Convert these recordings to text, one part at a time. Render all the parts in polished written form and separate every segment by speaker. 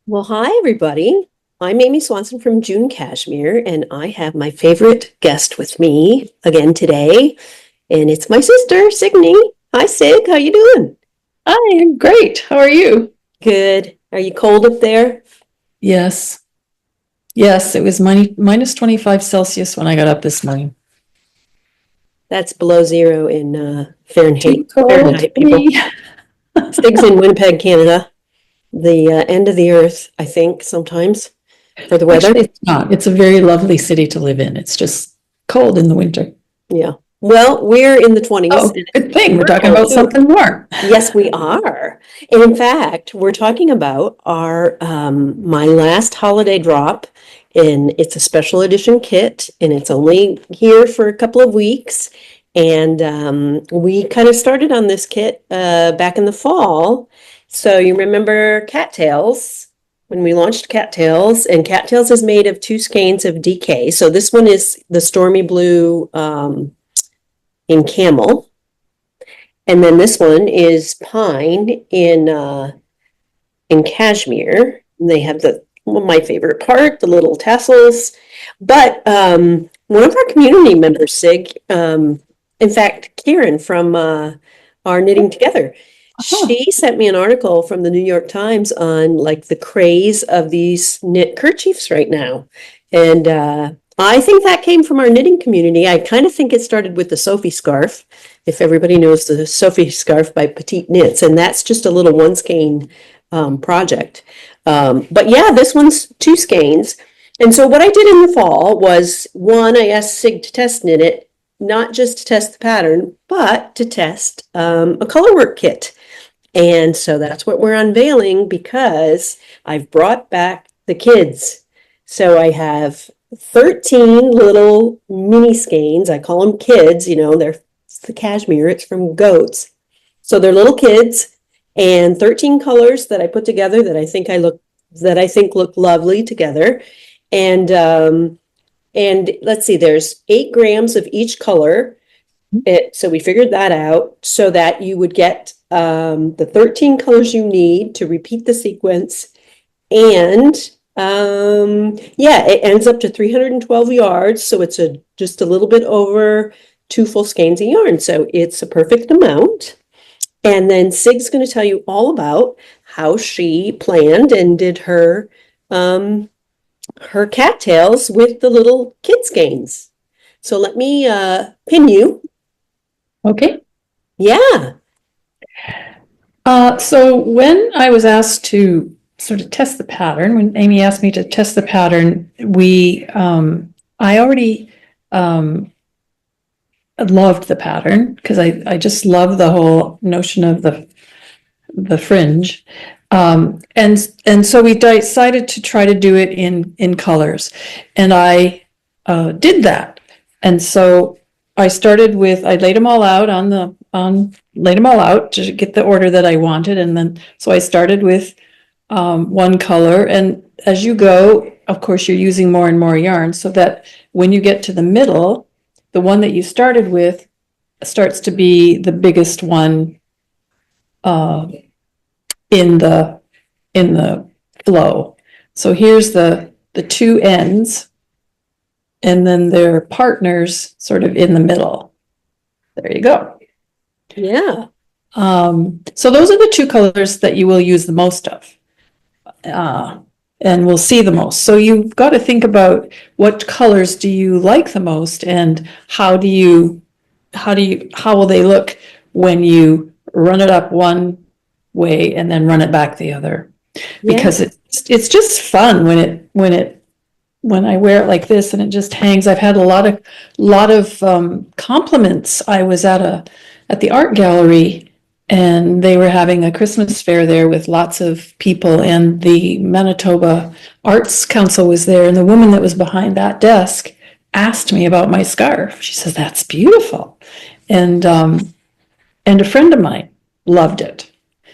Speaker 1: Well, hi, everybody. I'm Amy Swanson from DK Cashmere, and I have my favorite guest with me again today, and it's my sister, Signe. Hi, Sig. How you doing?
Speaker 2: Hi, I'm great. How are you?
Speaker 1: Good. Are you cold up there?
Speaker 2: Yes. Yes, it was minus 25 Celsius when I got up this morning.
Speaker 1: That's below zero in
Speaker 2: Too
Speaker 1: Fahrenheit.
Speaker 2: cold
Speaker 1: Fahrenheit,
Speaker 2: for
Speaker 1: people.
Speaker 2: me.
Speaker 1: Sig's in Winnipeg, Canada, the end of the earth, I think, sometimes for the weather.
Speaker 2: Actually, it's not. It's a very lovely city to live in. It's just cold in the winter.
Speaker 1: Yeah. Well, we're in the 20s,
Speaker 2: Oh,
Speaker 1: and
Speaker 2: good thing. We're
Speaker 1: we're
Speaker 2: talking
Speaker 1: cold
Speaker 2: about
Speaker 1: too.
Speaker 2: something warm.
Speaker 1: Yes, we are. And in fact, we're talking about our my last holiday drop, and it's a special edition kit, and it's only here for a couple of weeks. And we kind of started on this kit back in the fall. So you remember Cattails when we launched Cattails, and Cattails is made of two skeins of DK. So this one is the stormy blue in camel. And then this one is pine in cashmere. They have my favorite part, the little tassels. But one of our community members, Sig, in fact, Karen from our Knitting Together,
Speaker 2: Huh.
Speaker 1: she sent me an article from the New York Times on like the craze of these knit kerchiefs right now. And I think that came from our knitting community. I kind of think it started with the Sophie scarf, if everybody knows the Sophie scarf by Petite Knits, and that's just a little one skein project. But yeah, this one's two skeins. And so what I did in the fall was one, I asked Sig to test knit it, not just to test the pattern, but to test a colorwork kit. And so that's what we're unveiling because I've brought back the kids. So I have 13 little mini skeins. I call them kids, it's the cashmere, it's from goats. So they're little kids and 13 colors that I put together that I think look lovely together. And let's see, there's 8 grams of each color. So we figured that out so that you would get the 13 colors you need to repeat the sequence. And yeah, it ends up to 312 yards. So it's just a little bit over 2 full skeins of yarn. So it's a perfect amount. And then Sig's going to tell you all about how she planned and did her cattails with the little kid skeins. So let me pin you.
Speaker 2: Okay.
Speaker 1: Yeah.
Speaker 2: So when I was asked to sort of test the pattern, when Amy asked me to test the pattern, I already loved the pattern because I just love the whole notion of the fringe. And so we decided to try to do it in colors. And I did that. And so I laid them all out laid them all out to get the order that I wanted. And then, so I started with one color. And as you go, of course, you're using more and more yarn so that when you get to the middle, the one that you started with starts to be the biggest one uh, in the flow. So here's the two ends, and then their partners sort of in the middle. There you go.
Speaker 1: Yeah.
Speaker 2: So those are the two colors that you will use the most of, and we'll see the most. So you've got to think about what colors do you like the most, and how will they look when you run it up one way and then run it back the other,
Speaker 1: Yeah.
Speaker 2: because it's just fun when I wear it like this and it just hangs. I've had a lot of compliments. I was at the art gallery, and they were having a Christmas fair there with lots of people, and the Manitoba Arts Council was there, and the woman that was behind that desk asked me about my scarf. She says, "That's beautiful," and a friend of mine loved it.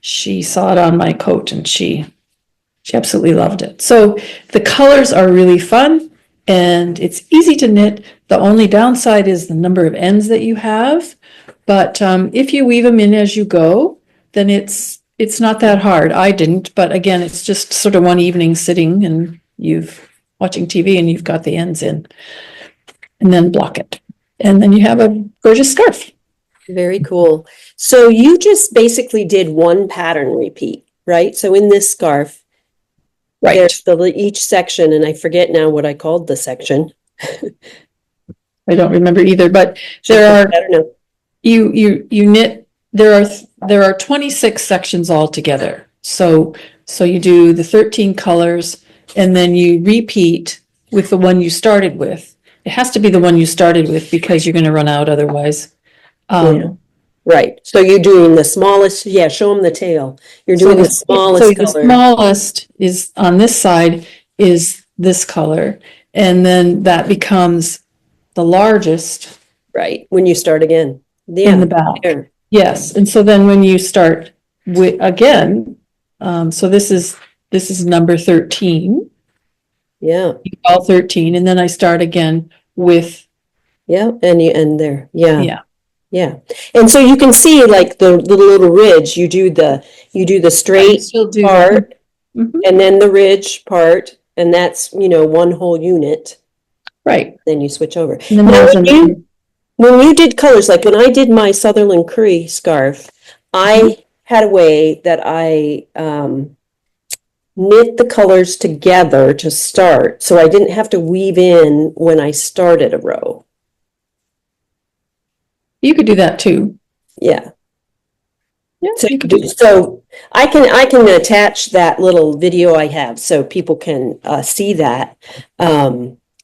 Speaker 2: She saw it on my coat, and she absolutely loved it. So the colors are really fun, and it's easy to knit. The only downside is the number of ends that you have. But if you weave them in as you go, then it's it's not that hard. I didn't, but again, it's just sort of one evening sitting and watching TV and you've got the ends in. And then block it. And then you have a gorgeous scarf.
Speaker 1: Very cool. So you just basically did one pattern repeat, right? So in this scarf,
Speaker 2: Right.
Speaker 1: there's each section, and I forget now what I called the section.
Speaker 2: I don't remember either, but there are,
Speaker 1: I don't know.
Speaker 2: you knit, there are 26 sections altogether. So you do the 13 colors and then you repeat with the one you started with. It has to be the one you started with because you're going to run out otherwise.
Speaker 1: Yeah. Right. So you're doing the smallest, yeah, show them the tail. You're doing the smallest
Speaker 2: the
Speaker 1: color.
Speaker 2: smallest is on this side is this color. And then that becomes the largest
Speaker 1: Right. When you start again. Yeah.
Speaker 2: in the back.
Speaker 1: There.
Speaker 2: Yes. And so then when you start with again, so this is number 13.
Speaker 1: Yeah.
Speaker 2: You call 13, and then I start again with
Speaker 1: Yeah. And you end there. Yeah.
Speaker 2: yeah.
Speaker 1: Yeah. And so you can see like the little ridge, you do the straight part
Speaker 2: Mm-hmm.
Speaker 1: and then the ridge part, and that's, one whole unit.
Speaker 2: Right.
Speaker 1: Then you switch over.
Speaker 2: And then
Speaker 1: Now, when you did colors, like when I did my Sutherland Curry scarf, I had a way that I knit the colors together to start, so I didn't have to weave in when I started a row.
Speaker 2: You could do that too.
Speaker 1: Yeah.
Speaker 2: Yeah,
Speaker 1: So,
Speaker 2: you could do that.
Speaker 1: so I can attach that little video I have so people can see that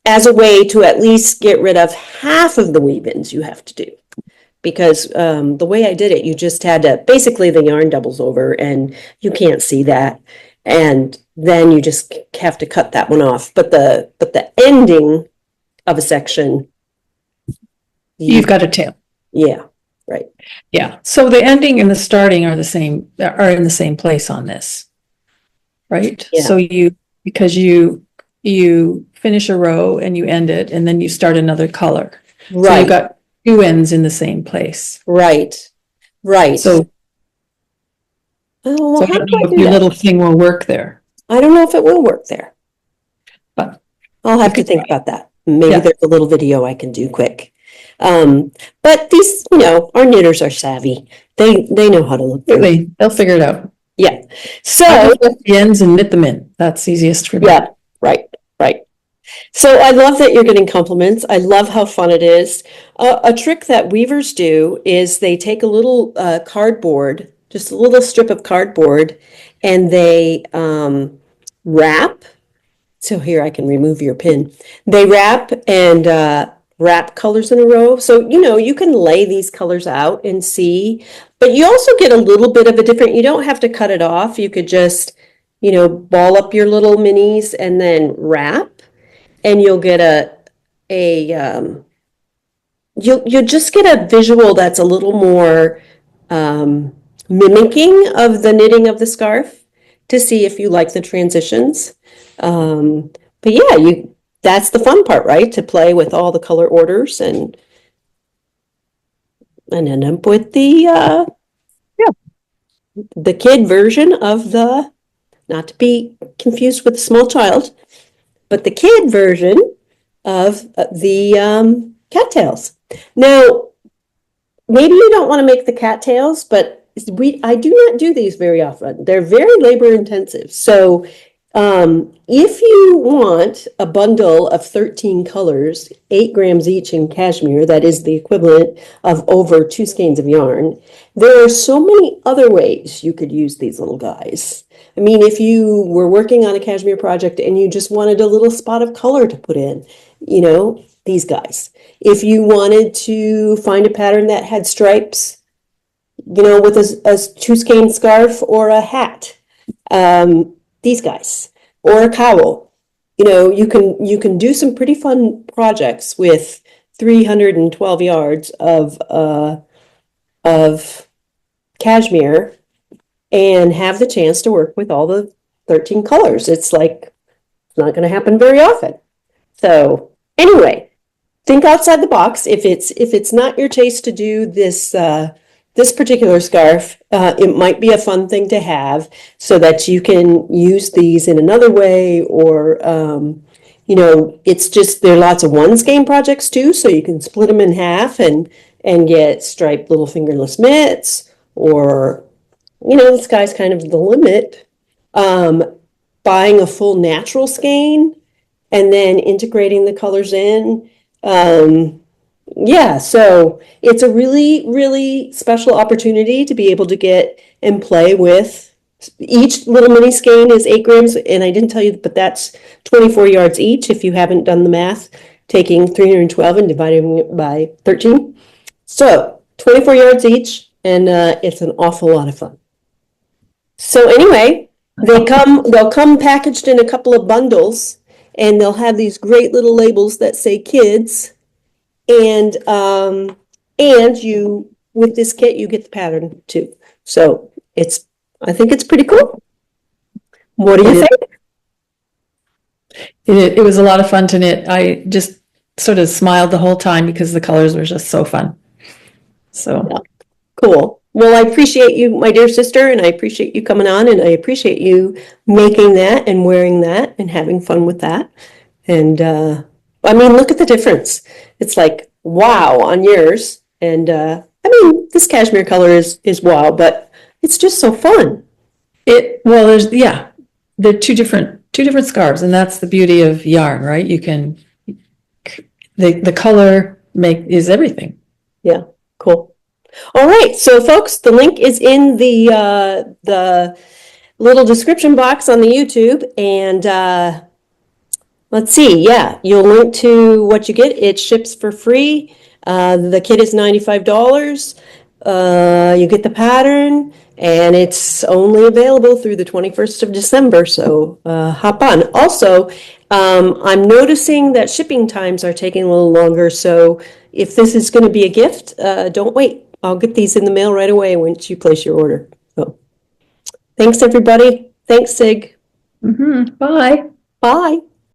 Speaker 1: as a way to at least get rid of half of the weave-ins you have to do. Because the way I did it, you just had to, basically the yarn doubles over and you can't see that. And then you just have to cut that one off. But the ending of a section,
Speaker 2: You've got a tail.
Speaker 1: Yeah, right.
Speaker 2: Yeah. So the ending and the starting are in the same place on this. Right?
Speaker 1: Yeah.
Speaker 2: So because you finish a row and you end it and then you start another color.
Speaker 1: Right.
Speaker 2: So you've got two ends in the same place.
Speaker 1: Right. Right.
Speaker 2: So,
Speaker 1: well,
Speaker 2: so
Speaker 1: how
Speaker 2: I don't
Speaker 1: do I
Speaker 2: know if
Speaker 1: do
Speaker 2: your
Speaker 1: that?
Speaker 2: little thing will work there.
Speaker 1: I don't know if it will work there.
Speaker 2: But
Speaker 1: I'll have
Speaker 2: you
Speaker 1: to
Speaker 2: could
Speaker 1: think
Speaker 2: try.
Speaker 1: about that. Maybe
Speaker 2: Yeah.
Speaker 1: there's a little video I can do quick. But these, our knitters are savvy. They know how to look for it.
Speaker 2: They'll figure it out.
Speaker 1: Yeah.
Speaker 2: I
Speaker 1: So,
Speaker 2: just lift the ends and knit them in. That's easiest for me.
Speaker 1: yeah, right. So I love that you're getting compliments. I love how fun it is. A trick that weavers do is they take a little cardboard, just a little strip of cardboard, and they wrap. So here I can remove your pin. They wrap and wrap colors in a row. So, you can lay these colors out and see, but you also get a little bit of a different, you don't have to cut it off. You could just, ball up your little minis and then wrap. And you'll get you'll just get a visual that's a little more mimicking of the knitting of the scarf to see if you like the transitions. But yeah, that's the fun part, right? To play with all the color orders and end up with the kid version of not to be confused with the small child, but the kid version of the cattails. Now, maybe you don't want to make the cattails, but I do not do these very often. They're very labor intensive. So if you want a bundle of 13 colors, 8 grams each in cashmere, that is the equivalent of over 2 skeins of yarn, there are so many other ways you could use these little guys. I mean, if you were working on a cashmere project and you just wanted a little spot of color to put in, these guys. If you wanted to find a pattern that had stripes, with a 2 skein scarf or a hat, these guys, or a cowl, you can do some pretty fun projects with 312 yards of cashmere and have the chance to work with all the 13 colors. It's not going to happen very often. So anyway, think outside the box. If it's not your taste to do this this particular scarf, it might be a fun thing to have so that you can use these in another way, or, you know, it's just, there are lots of one skein projects too, so you can split them in half and get striped little fingerless mitts, or, you know, the sky's kind of the limit. Buying a full natural skein and then integrating the colors in. Yeah, so it's a really, really special opportunity to be able to get and play with. Each little mini skein is 8 grams, and I didn't tell you, but that's 24 yards each if you haven't done the math, taking 312 and dividing it by 13. So 24 yards each, and it's an awful lot of fun. So anyway, they'll come packaged in a couple of bundles, and they'll have these great little labels that say kids. And you, with this kit, you get the pattern too. So I think it's pretty cool. What do you think?
Speaker 2: It was a lot of fun to knit. I just sort of smiled the whole time because the colors were just so fun. So
Speaker 1: yeah. Cool. Well, I appreciate you, my dear sister, and I appreciate you coming on, and I appreciate you making that and wearing that and having fun with that. And I mean, look at the difference. It's like, wow, on yours. And I mean, this cashmere color is wow, but it's just so fun.
Speaker 2: They're two different scarves, and that's the beauty of yarn, right? You can, the color is everything.
Speaker 1: Yeah, cool. All right, so folks, the link is in the little description box on the YouTube, and let's see, yeah, you'll link to what you get. It ships for free. The kit is $95. You get the pattern, and it's only available through the 21st of December, so hop on. Also, I'm noticing that shipping times are taking a little longer, so if this is going to be a gift, don't wait. I'll get these in the mail right away once you place your order. So, thanks, everybody. Thanks, Sig.
Speaker 2: Bye.
Speaker 1: Bye.